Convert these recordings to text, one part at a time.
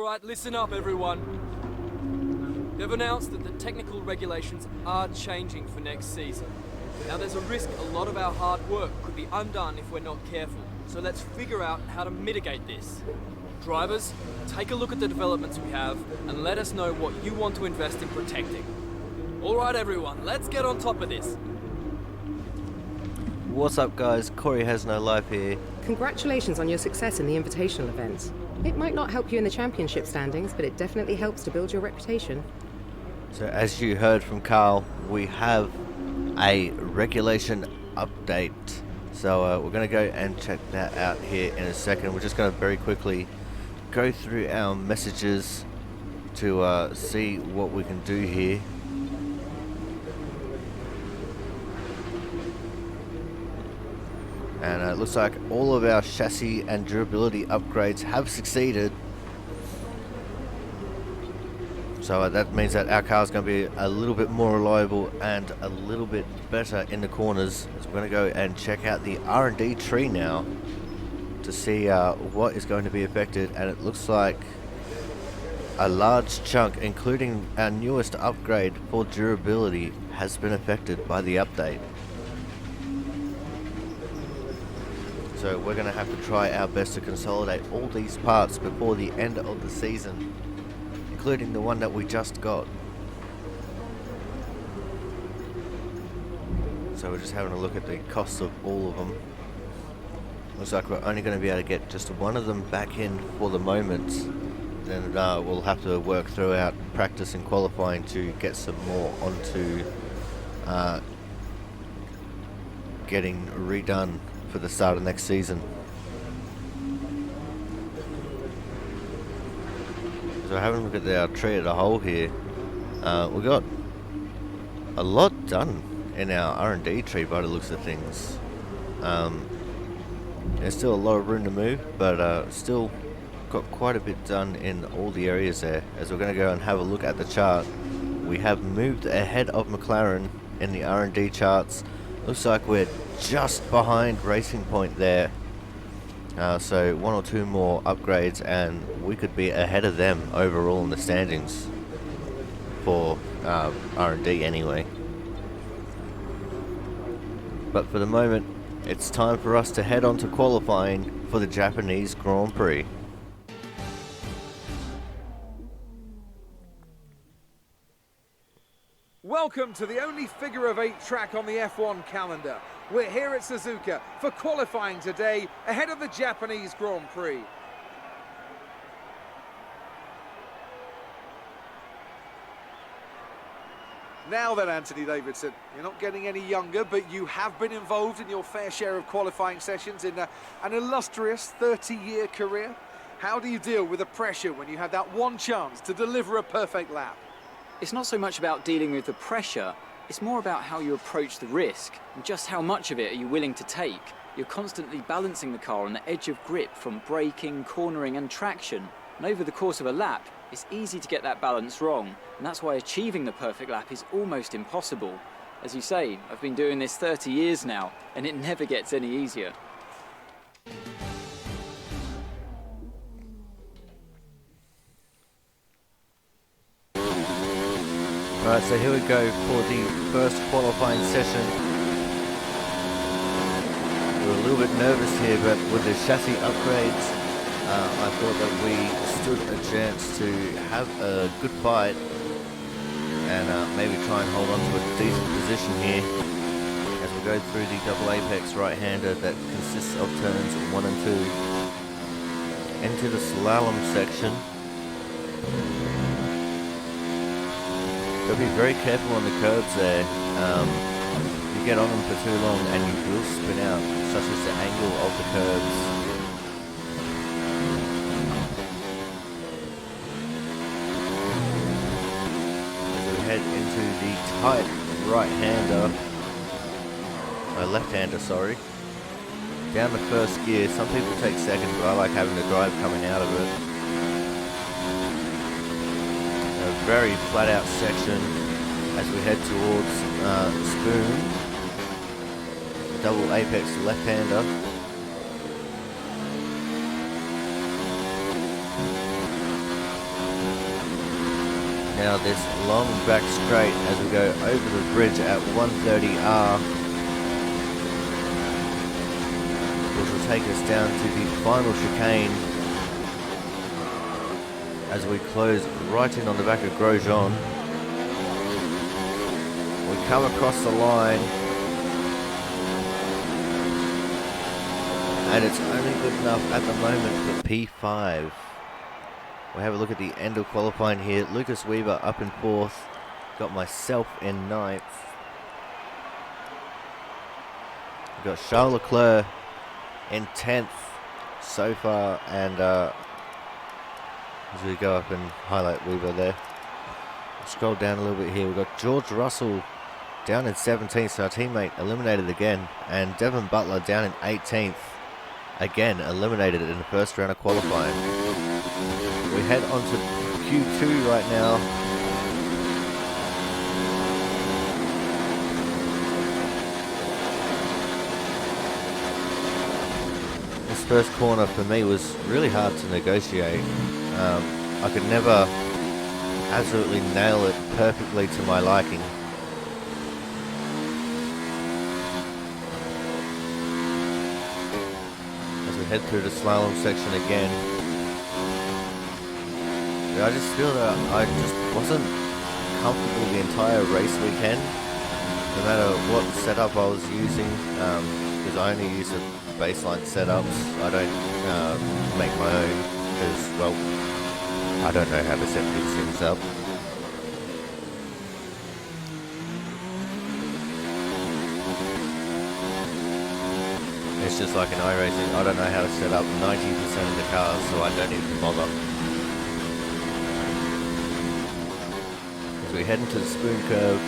Alright, listen up everyone. They've announced that the technical regulations are changing for next season. Now there's a risk a lot of our hard work could be undone if we're not careful. So let's figure out how to mitigate this. Drivers, take a look at the developments we have and let us know what you want to invest in protecting. Alright everyone, let's get on top of this. What's up guys, Corey has no life here. Congratulations on your success in the invitational event. It might not help you in the championship standings, but it definitely helps to build your reputation. So as you heard from Carl, we have a regulation update. So we're going to go and check that out here in a second. We're just going to very quickly go through our messages to see what we can do here. And it looks like all of our chassis and durability upgrades have succeeded. So that means that our car is going to be a little bit more reliable and a little bit better in the corners. So we're going to go and check out the R&D tree now to see what is going to be affected. And it looks like a large chunk, including our newest upgrade for durability, has been affected by the update. So we're going to have to try our best to consolidate all these parts before the end of the season, including the one that we just got. So we're just having a look at the costs of all of them. Looks like we're only going to be able to get just one of them back in for the moment. Then we'll have to work throughout practice and qualifying to get some more onto getting redone for the start of next season. So having a look at our tree as a whole here, we got a lot done in our R&D tree by the looks of things. There's still a lot of room to move, but still got quite a bit done in all the areas there. As we're going to go and have a look at the chart, we have moved ahead of McLaren in the R&D charts. Looks like we're just behind Racing Point there. So one or two more upgrades and we could be ahead of them overall in the standings for R&D anyway. But for the moment, it's time for us to head on to qualifying for the Japanese Grand Prix. Welcome to the only figure of 8 track on the F1 calendar. We're here at Suzuka for qualifying today ahead of the Japanese Grand Prix. Now then, Anthony Davidson, you're not getting any younger, but you have been involved in your fair share of qualifying sessions in an illustrious 30-year career. How do you deal with the pressure when you have that one chance to deliver a perfect lap? It's not so much about dealing with the pressure, it's more about how you approach the risk and just how much of it are you willing to take. You're constantly balancing the car on the edge of grip from braking, cornering and traction. And over the course of a lap, it's easy to get that balance wrong. And that's why achieving the perfect lap is almost impossible. As you say, I've been doing this 30 years now, and it never gets any easier. Alright, so here we go for the first qualifying session. We were a little bit nervous here, but with the chassis upgrades, I thought that we stood a chance to have a good fight and maybe try and hold on to a decent position here as we go through the double apex right-hander that consists of turns 1 and 2 into the slalom section. Gotta be very careful on the curbs there. You get on them for too long and you will spin out, such as the angle of the curbs. As we head into the tight right-hander, left-hander, sorry. Down the first gear, some people take second, but I like having the drive coming out of it. A very flat out section as we head towards Spoon, double apex left-hander. Now this long back straight as we go over the bridge at 130R, which will take us down to the final chicane as we close right in on the back of Grosjean. We come across the line and it's only good enough at the moment for P5. We'll have a look at the end of qualifying here. Lucas Weaver up in 4th. Got myself in 9th. We've got Charles Leclerc in 10th so far. And as we go up and highlight Weaver there. Scroll down a little bit here. We've got George Russell down in 17th. So our teammate eliminated again. And Devon Butler down in 18th. Again eliminated in the first round of qualifying. We head on to Q2 right now. This first corner for me was really hard to negotiate. I could never absolutely nail it perfectly to my liking. As we head through the slalom section again. I just feel that I just wasn't comfortable the entire race weekend, no matter what setup I was using, because I only use the baseline setups. I don't make my own, because, well, I don't know how to set these things up. It's just like in iRacing, I don't know how to set up 90% of the cars, so I don't even bother. We head into the spoon curve,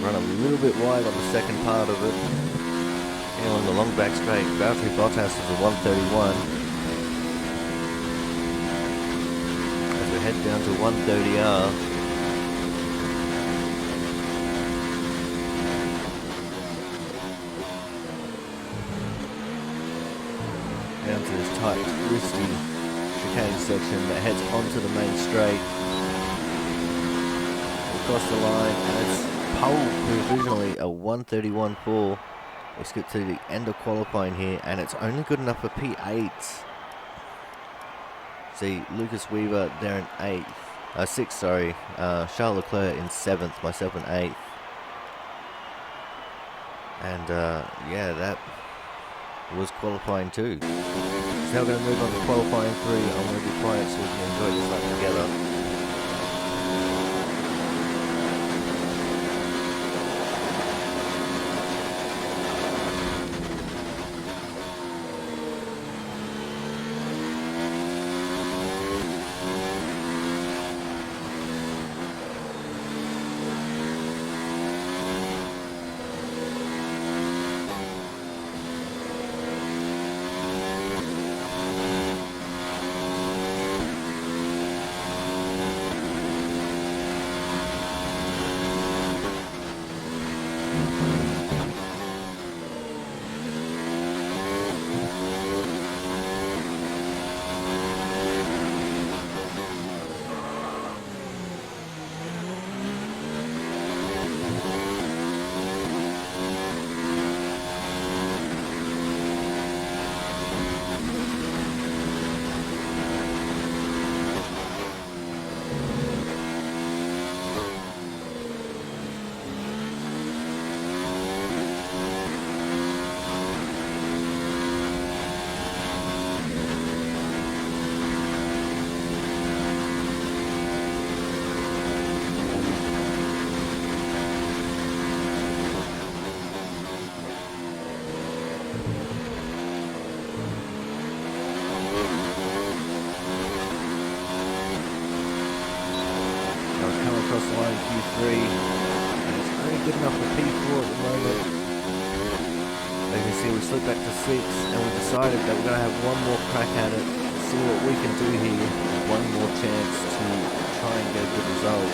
run a little bit wide on the second part of it, and on the long back straight, Valtteri Bottas is a 131. As we head down to 130R, down to this tight, twisty chicane section that heads onto the main straight. Across the line, and it's pole provisionally a 131.4. We skip to the end of qualifying here, and it's only good enough for P8. See, Lucas Weaver there in 6th, sorry. Charles Leclerc in 7th, myself in 8th. And yeah, that was qualifying 2. So now we're going to move on to qualifying 3. I'm going to be quiet so we can enjoy this lap together. Q3, and it's only good enough for P4 at the moment. As you can see, we slipped back to 6, and we decided that we're going to have one more crack at it, see what we can do here, one more chance to try and get a good result.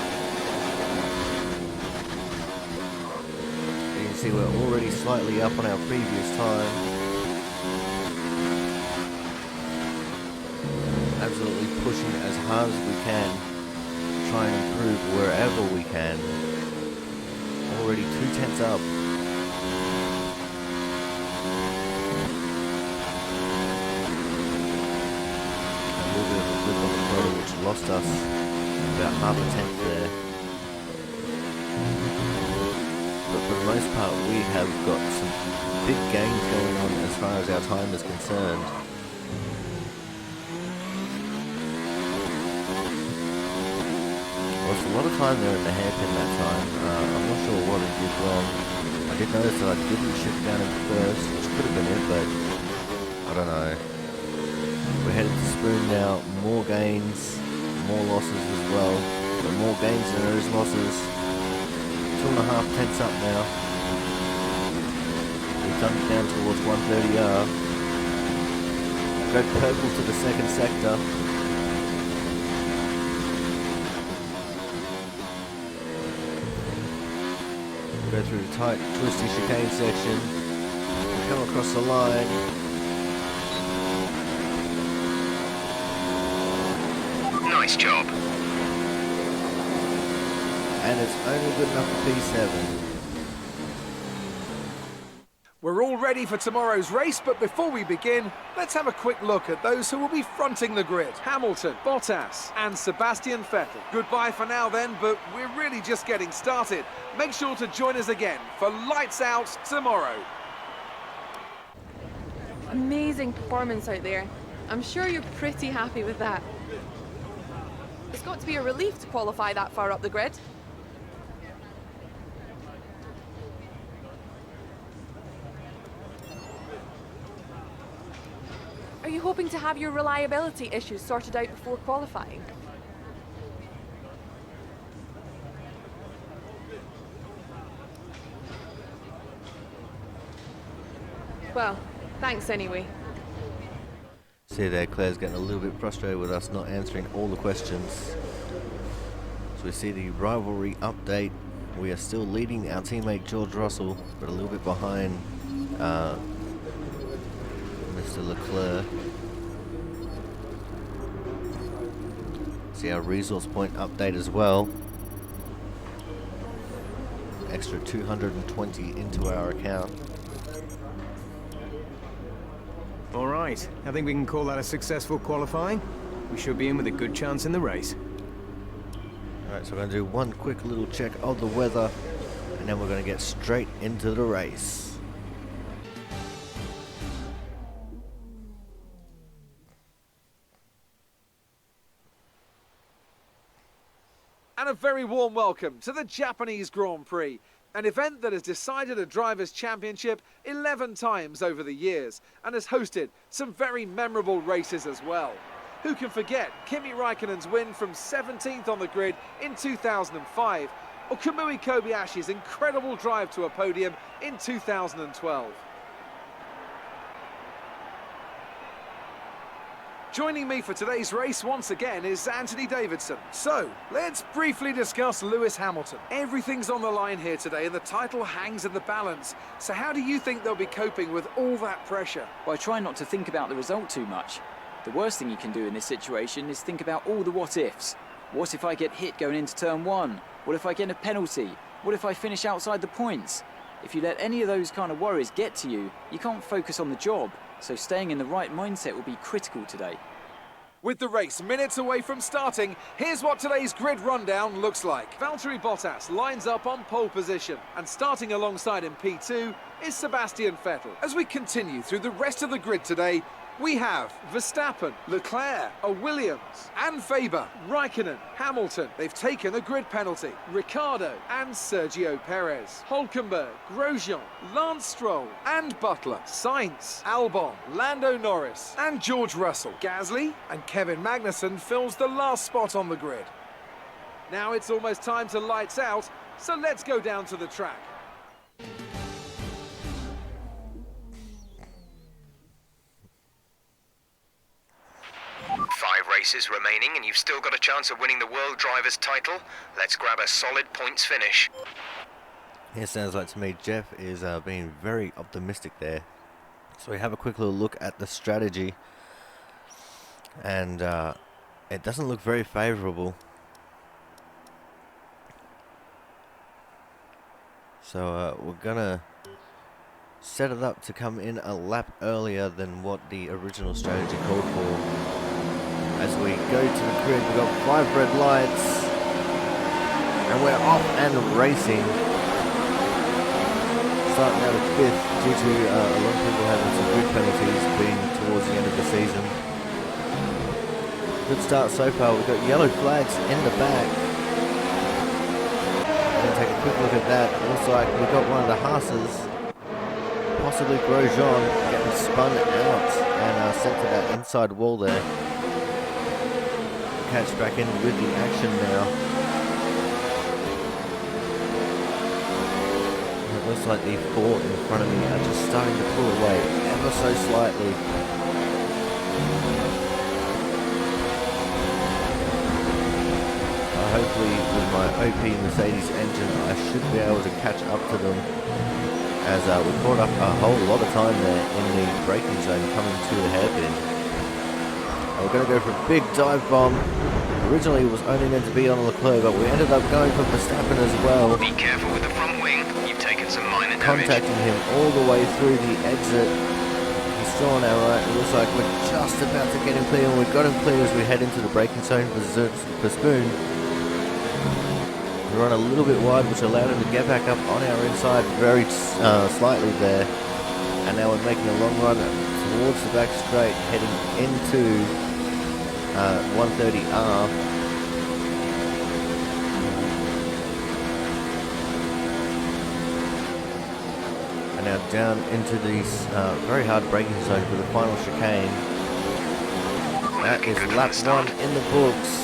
You can see we're already slightly up on our previous time. absolutely pushing as hard as we can, try and improve wherever we can. Already 2 tenths up. A little bit of a blip on the throttle which lost us about half a tenth there. But for the most part we have got some big gains going on as far as our time is concerned. Lost a lot of time there in the hairpin that time. I'm not sure what I did wrong. I did notice that I didn't shift down in first, which could have been it, but I don't know. We're headed to Spoon now. More gains, more losses as well. But more gains than there is losses. 2.5 tenths up now. We've dumped down towards 130R. Go purple to the second sector. Go through the tight, twisty chicane section. We come across the line. Nice job. And it's only good enough for P7. We're all ready for tomorrow's race, but before we begin, let's have a quick look at those who will be fronting the grid. Hamilton, Bottas and Sebastian Vettel. Goodbye for now then, but we're really just getting started. Make sure to join us again for Lights Out tomorrow. Amazing performance out there. I'm sure you're pretty happy with that. It's got to be a relief to qualify that far up the grid. Are you hoping to have your reliability issues sorted out before qualifying? Well, thanks anyway. See there, Claire's getting a little bit frustrated with us not answering all the questions. So we see the rivalry update. We are still leading our teammate George Russell, but a little bit behind Mr. Leclerc. See our resource point update as well. Extra 220 into our account. All right, I think we can call that a successful qualifying. We should be in with a good chance in the race. Alright, so we're going to do one quick little check of the weather, and then we're going to get straight into the race. And a very warm welcome to the Japanese Grand Prix, an event that has decided a driver's championship 11 times over the years and has hosted some very memorable races as well. Who can forget Kimi Raikkonen's win from 17th on the grid in 2005, or Kamui Kobayashi's incredible drive to a podium in 2012. Joining me for today's race once again is Anthony Davidson. So, let's briefly discuss Lewis Hamilton. Everything's on the line here today and the title hangs in the balance. So how do you think they'll be coping with all that pressure? Well, I try not to think about the result too much. The worst thing you can do in this situation is think about all the what-ifs. What if I get hit going into turn 1? What if I get a penalty? What if I finish outside the points? If you let any of those kind of worries get to you, you can't focus on the job. So staying in the right mindset will be critical today. With the race minutes away from starting, here's what today's grid rundown looks like. Valtteri Bottas lines up on pole position, and starting alongside him P2 is Sebastian Vettel. As we continue through the rest of the grid today, we have Verstappen, Leclerc, Williams, and Faber, Raikkonen, Hamilton. They've taken a grid penalty. Ricciardo and Sergio Perez, Hülkenberg, Grosjean, Lance Stroll, and Butler, Sainz, Albon, Lando Norris, and George Russell. Gasly and Kevin Magnussen fills the last spot on the grid. Now it's almost time to lights out, so let's go down to the track. 5 races remaining and you've still got a chance of winning the World Drivers' title. Let's grab a solid points finish. It sounds like to me Jeff is being very optimistic there. So we have a quick little look at the strategy. and it doesn't look very favourable. So we're gonna set it up to come in a lap earlier than what the original strategy called for. As we go to the grid, we've got 5 red lights, and we're off and racing. Starting out at 5th due to a lot of people having some grid penalties being towards the end of the season. Good start so far. We've got yellow flags in the back. Gonna take a quick look at that. Looks like we've got one of the Haas's, possibly Grosjean, getting spun out and sent to that inside wall there. Catch back in with the action now. It looks like the 4 in front of me are just starting to pull away ever so slightly. Hopefully with my OP Mercedes engine I should be able to catch up to them, as we caught up a whole lot of time there in the braking zone coming to the hairpin. We're going to go for a big dive bomb. Originally it was only meant to be on Leclerc, but we ended up going for Verstappen as well. Be careful with the front wing. You've taken some minor damage. Contacting him all the way through the exit. He's still on our right. It looks like we're just about to get him clear, and we've got him clear as we head into the braking zone for Spoon. We run a little bit wide, which allowed him to get back up on our inside very slightly there. And now we're making a long run towards the back straight, heading into 130R. And now down into this very hard braking zone for the final chicane. That is lap 1 in the books.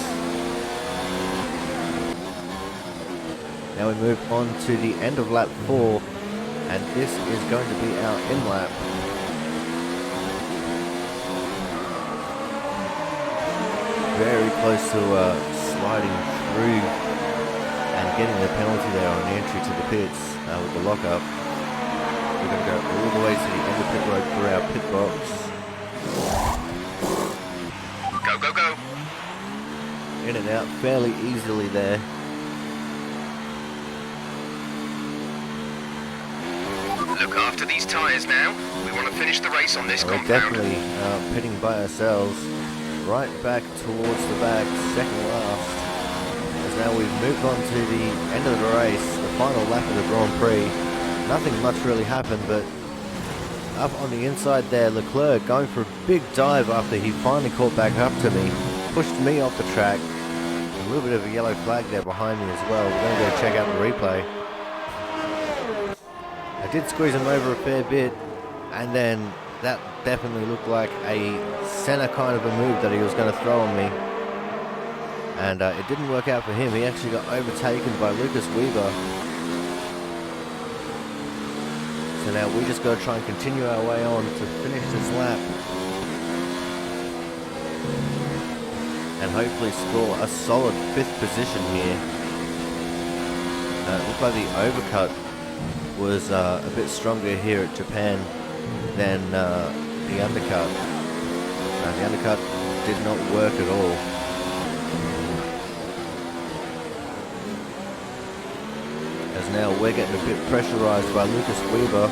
Now we move on to the end of lap 4, and this is going to be our in-lap. Very close to sliding through and getting the penalty there on the entry to the pits with the lockup. We're going to go all the way to the end of pit road for our pit box. Go, go, go. In and out fairly easily there. Look after these tyres now. We want to finish the race on this We're compound. definitely pitting by ourselves. Right back towards the back, second last. As now we've moved on to the end of the race, the final lap of the Grand Prix. Nothing much really happened, but up on the inside there, Leclerc going for a big dive after he finally caught back up to me. Pushed me off the track. A little bit of a yellow flag there behind me as well. We're going to go check out the replay. I did squeeze him over a fair bit, and then that definitely looked like a center kind of a move that he was going to throw on me. And it didn't work out for him. He actually got overtaken by Lucas Weber. So now we just got to try and continue our way on to finish this lap. And hopefully score a solid 5th position here. It looked like the overcut was a bit stronger here at Japan than the undercut. The undercut did not work at all. As now we're getting a bit pressurized by Lucas Weber.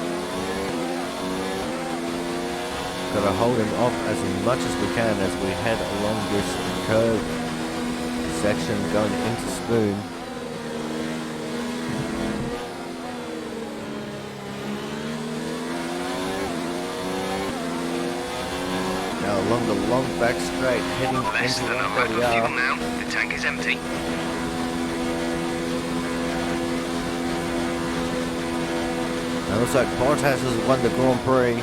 Got to hold him off as much as we can as we head along this curve section going into Spoon. Along the long back straight, heading Less into than a lap of fuel 130R. now. The tank is empty. It looks like Bottas has won the Grand Prix.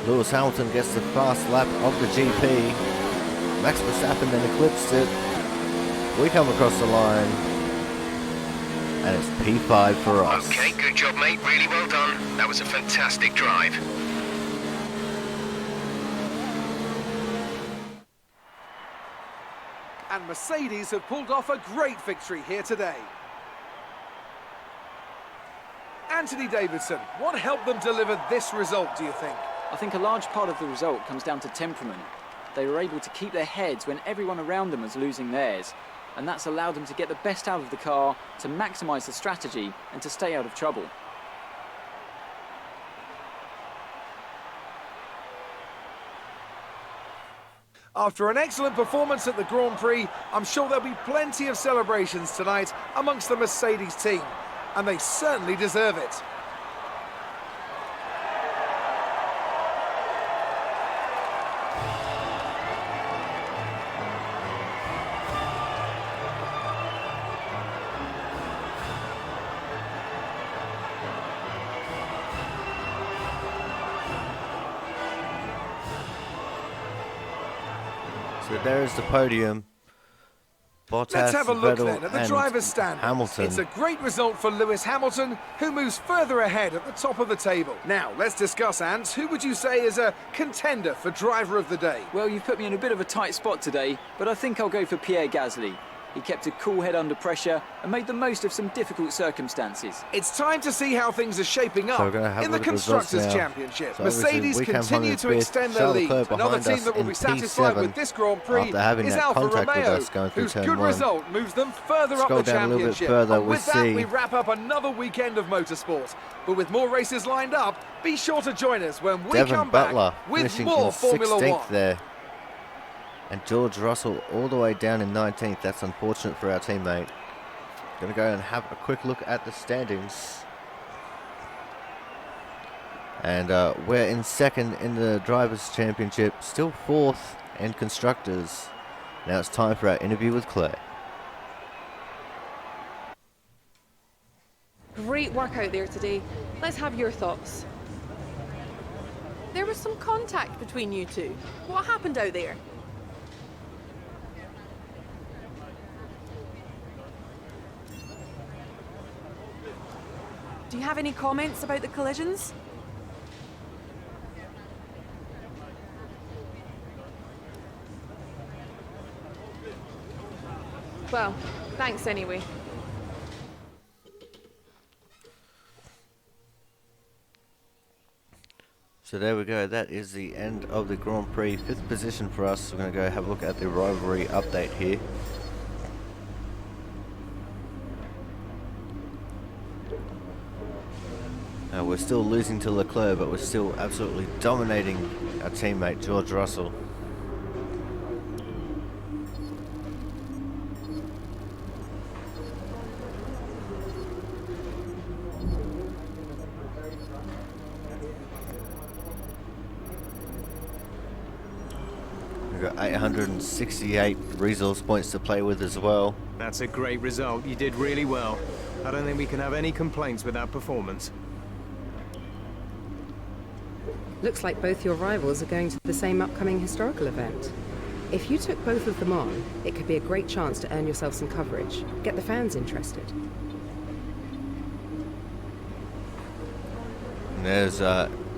Lewis Hamilton gets the fast lap of the GP. Max Verstappen then eclipsed it. We come across the line, and it's P5 for us. Okay, good job, mate. Really well done. That was a fantastic drive. And Mercedes have pulled off a great victory here today. Anthony Davidson, what helped them deliver this result, do you think? I think a large part of the result comes down to temperament. They were able to keep their heads when everyone around them was losing theirs, and that's allowed them to get the best out of the car, to maximise the strategy, and to stay out of trouble. After an excellent performance at the Grand Prix, I'm sure there'll be plenty of celebrations tonight amongst the Mercedes team, and they certainly deserve it. So there is the podium. Bottas, Let's have a look Vettel, then at the and driver's standings. Hamilton. It's a great result for Lewis Hamilton, who moves further ahead at the top of the table. Now, let's discuss, Ants. Who would you say is a contender for driver of the day? Well, you've put me in a bit of a tight spot today, but I think I'll go for Pierre Gasly. He kept a cool head under pressure and made the most of some difficult circumstances. It's time to see how things are shaping up So we're gonna have in a the look at results Constructors' now. Championship. So obviously Mercedes we come continue home to with extend their Charles lead. Leclerc Another behind team us that will in be satisfied P7 with this Grand Prix after having is that Alfa contact with Romeo, us going through whose turn good one. result moves them further Scroll up the down a little bit championship. further, And we with that, see- we wrap up another weekend of motorsport. But with more races lined up, be sure to join us when we Devin come Butler back with finishing more in Formula 16th One. there. And George Russell all the way down in 19th. That's unfortunate for our teammate. Going to go and have a quick look at the standings. And we're in second in the Drivers' Championship, still fourth in Constructors. Now it's time for our interview with Claire. Great work out there today. Let's have your thoughts. There was some contact between you two. What happened out there? Do you have any comments about the collisions? Well, thanks anyway. So there we go, that is the end of the Grand Prix, 5th position for us. We're going to go have a look at the Rivalry update here. We're still losing to Leclerc, but we're still absolutely dominating our teammate George Russell. We've got 868 resource points to play with as well. That's a great result. You did really well. I don't think we can have any complaints with that performance. Looks like both your rivals are going to the same upcoming historical event. If you took both of them on, it could be a great chance to earn yourself some coverage. Get the fans interested. And there's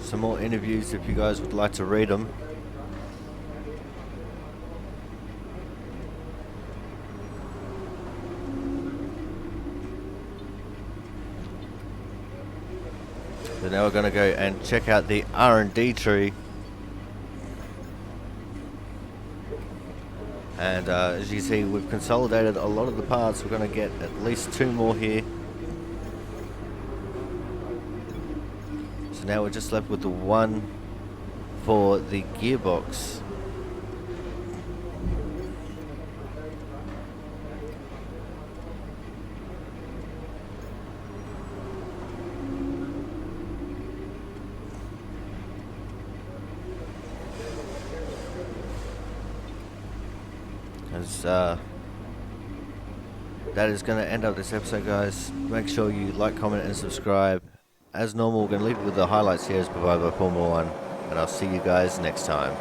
some more interviews if you guys would like to read them. So now we're going to go and check out the R&D tree. And as you see, we've consolidated a lot of the parts. We're going to get at least 2 more here. So now we're just left with the one for the gearbox. As that is going to end up this episode, guys. Make sure you like, comment and subscribe. As normal, we're going to leave it with the highlights here as provided by Formula 1, and I'll see you guys next time.